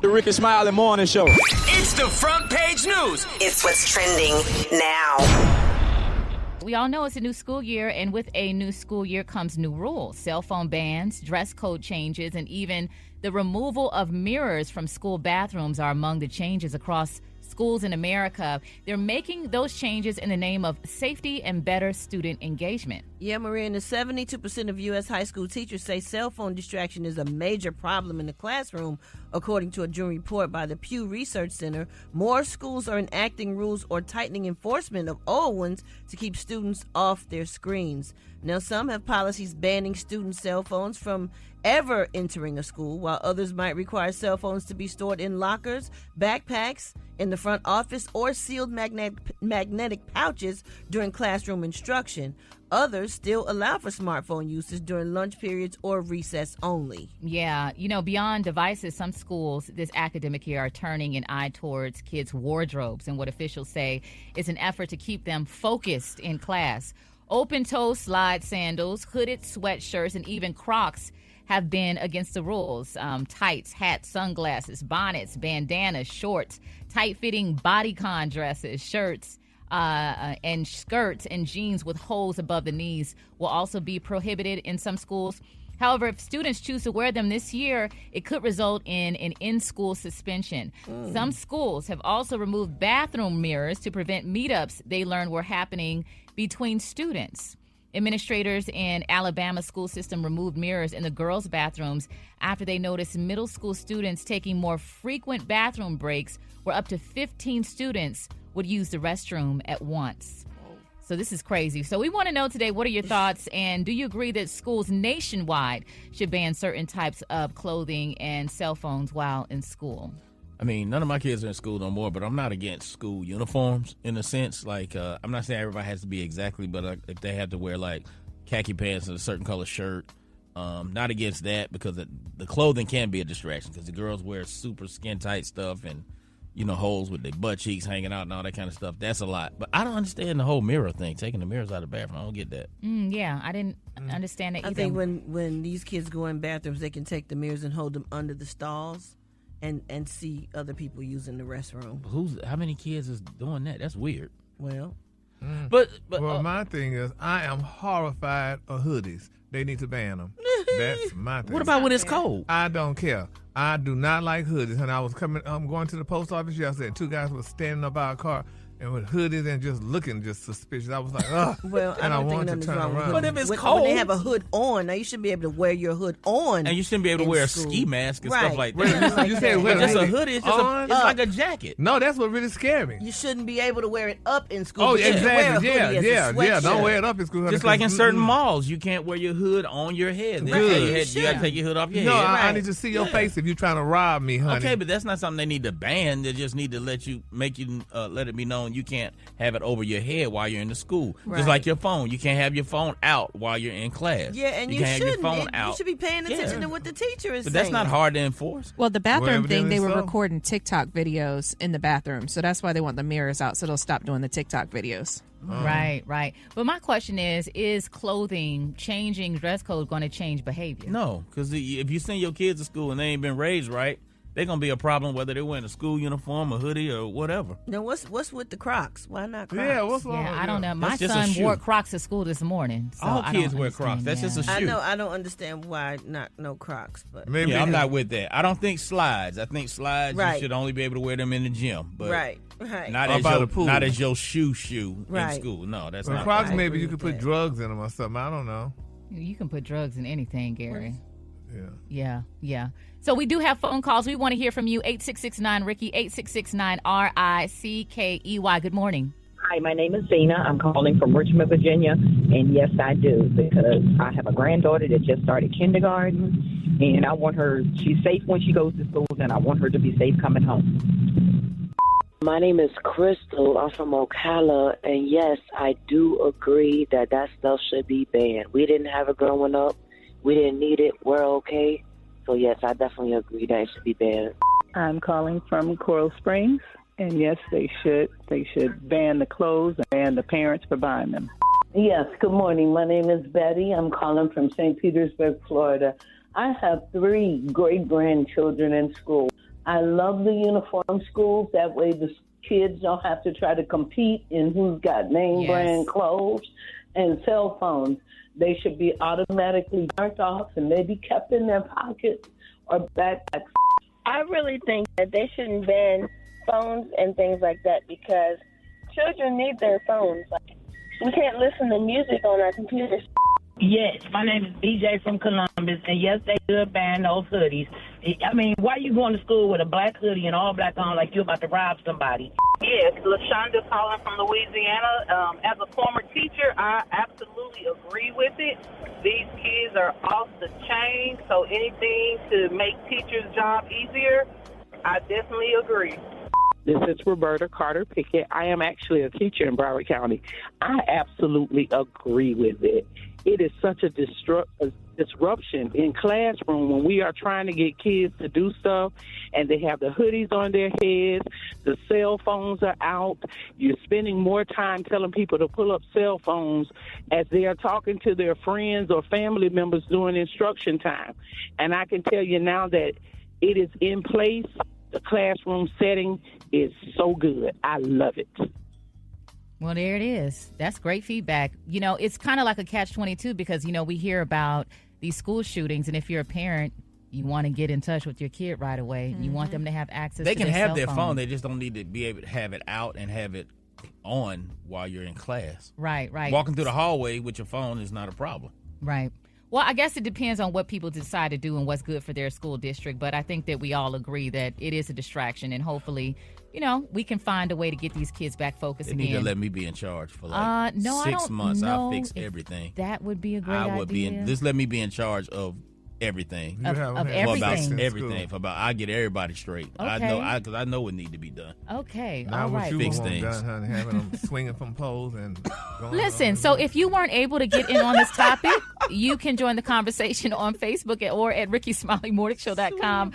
The Rickey, Smiley Morning Show. It's the front page news. It's what's trending now. We all know it's a new school year, and with a new school year comes new rules. Cell phone bans, dress code changes, and even the removal of mirrors from school bathrooms are among the changes across schools in America. They're making those changes in the name of safety and better student engagement. Yeah, Maria, and 72% of U.S. high school teachers say cell phone distraction is a major problem in the classroom, according to a June report by the Pew Research Center. More schools are enacting rules or tightening enforcement of old ones to keep students off their screens. Now, some have policies banning student cell phones from ever entering a school, while others might require cell phones to be stored in lockers, backpacks, in the front office, or sealed magnetic pouches during classroom instruction. Others still allow for smartphone usage during lunch periods or recess only. Yeah, beyond devices, some schools this academic year are turning an eye towards kids' wardrobes, and what officials say is an effort to keep them focused in class. Open-toe slide sandals, hooded sweatshirts, and even Crocs have been against the rules. Tights, hats, sunglasses, bonnets, bandanas, shorts, tight-fitting bodycon dresses, shirts, and skirts and jeans with holes above the knees will also be prohibited in some schools. However, if students choose to wear them this year, it could result in an in-school suspension. Some schools have also removed bathroom mirrors to prevent meetups they learned were happening between students. Administrators in Alabama school system removed mirrors in the girls' bathrooms after they noticed middle school students taking more frequent bathroom breaks, where up to 15 students would use the restroom at once. So this is crazy. So we want to know today, what are your thoughts, and do you agree that schools nationwide should ban certain types of clothing and cell phones while in school? I mean, none of my kids are in school no more, but I'm not against school uniforms in a sense. Like, I'm not saying everybody has to be exactly, but if they have to wear, like, khaki pants and a certain color shirt, not against that, because the clothing can be a distraction, because the girls wear super skin-tight stuff and, holes with their butt cheeks hanging out and all that kind of stuff. That's a lot. But I don't understand the whole mirror thing, taking the mirrors out of the bathroom. I don't get that. Yeah, I didn't understand that either. I think when these kids go in bathrooms, they can take the mirrors and hold them under the stalls and see other people using the restroom. How many kids is doing that? That's weird. Well, but my thing is, I am horrified of hoodies. They need to ban them. That's my thing. What about when it's cold? I don't care. I do not like hoodies. And I was going to the post office yesterday, and two guys were standing up by a car and with hoodies and just looking just suspicious. I was like, ugh. Well, and I wanted to turn around. But if it's cold, when they have a hood on, now you should be able to wear your hood on. And you shouldn't be able to wear a ski mask and stuff like that. Wait, you said but just a hoodie, it's like a jacket. No, that's what really scared me. You shouldn't be able to wear it up in school. Oh, exactly. Yeah. Don't wear it up in school. Just like in certain malls, you can't wear your hood on your head. Good. You got to take your hood off your head. No, I need to see your face if you're trying to rob me, honey. Okay, but that's not something they need to ban. They just need to let it be known you can't have it over your head while you're in the school. Right. Just like your phone. You can't have your phone out while you're in class. Yeah, and you can't shouldn't. Have your phone out. You should be paying attention to what the teacher is saying. But that's not hard to enforce. Well, the bathroom thing, they were recording TikTok videos in the bathroom. So that's why they want the mirrors out, so they'll stop doing the TikTok videos. Right. But my question is clothing, changing dress code, going to change behavior? No, because if you send your kids to school and they ain't been raised right, they're going to be a problem whether they're wearing a school uniform, a hoodie, or whatever. Now, what's with the Crocs? Why not Crocs? Yeah, what's wrong? Yeah, I don't know. My son wore Crocs to school this morning. So all kids wear Crocs. That's just a shoe. I know. I don't understand why no Crocs. But maybe I'm not with that. I don't think slides. I think slides, you should only be able to wear them in the gym. But right. Not as your shoe in school. No, that's not. Crocs, maybe you could put drugs in them or something. I don't know. You can put drugs in anything, Gary. Yeah. So we do have phone calls. We want to hear from you. 866-9-RICKEY, 866-9-RICKEY. Good morning. Hi, my name is Zena. I'm calling from Richmond, Virginia. And yes, I do, because I have a granddaughter that just started kindergarten. And I want her, she's safe when she goes to school, and I want her to be safe coming home. My name is Crystal. I'm from Ocala. And yes, I do agree that stuff should be banned. We didn't have it growing up. We didn't need it. We're okay. So, yes, I definitely agree that it should be banned. I'm calling from Coral Springs, and yes, they should. They should ban the clothes and ban the parents for buying them. Yes, good morning. My name is Betty. I'm calling from St. Petersburg, Florida. I have 3 great-grandchildren in school. I love the uniform schools. That way the kids don't have to try to compete in who's got name brand clothes. And cell phones, they should be automatically turned off and maybe kept in their pockets or backpacks. I really think that they shouldn't ban phones and things like that because children need their phones. Like, we can't listen to music on our computers. Yes, my name is BJ from Columbus, and yes, they should ban those hoodies. I mean, why you going to school with a black hoodie and all black on like you're about to rob somebody? Yes, LaShonda calling from Louisiana. As a former teacher, I absolutely agree with it. These kids are off the chain, so anything to make teachers' job easier, I definitely agree. This is Roberta Carter Pickett. I am actually a teacher in Broward County. I absolutely agree with it. It is such a disruption in classroom when we are trying to get kids to do stuff and they have the hoodies on their heads, the cell phones are out. You're spending more time telling people to pull up cell phones as they are talking to their friends or family members during instruction time. And I can tell you now that it is in place. The classroom setting is so good. I love it. Well, there it is. That's great feedback. You know, it's kind of like a catch-22 because, you know, we hear about these school shootings, and if you're a parent, you want to get in touch with your kid right away. Mm-hmm. You want them to have access to their They can have their phone. They just don't need to be able to have it out and have it on while you're in class. Right. Walking through the hallway with your phone is not a problem. Right. Well, I guess it depends on what people decide to do and what's good for their school district, but I think that we all agree that it is a distraction, and hopefully, you know, we can find a way to get these kids back focused again. They need to let me be in charge for like 6 months. I'll fix everything. That would be a great idea. Just let me be in charge of everything. Of everything. Everything. I get everybody straight. Okay. Because I know what need to be done. Okay. Now all what right. you Fix want things. done, honey, having them swinging from poles and going Listen, so if you weren't able to get in on this topic, you can join the conversation on Facebook or at RickeySmileyMorningShow.com.